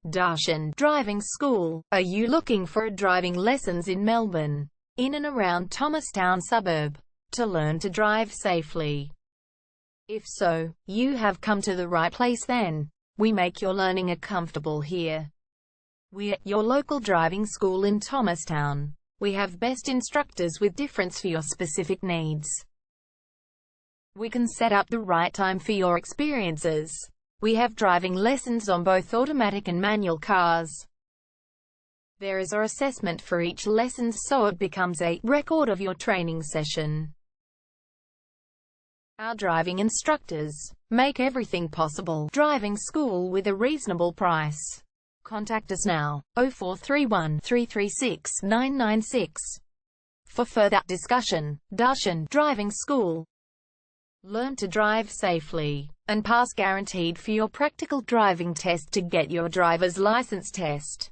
Darshan Driving School. Are you looking for driving lessons in Melbourne, in and around Thomastown suburb, to learn to drive safely? If so, you have come to the right place then. We make your learning comfortable here. We're your local driving school in Thomastown. We have best instructors with difference for your specific needs. We can set up the right time for your experiences. We have driving lessons on both automatic and manual cars. There is an assessment for each lesson, so it becomes a record of your training session. Our driving instructors make everything possible. Driving school with a reasonable price. Contact us now, 0431 336 996. For further discussion. Darshan Driving School. Learn to drive safely and pass guaranteed for your practical driving test to get your driver's license test.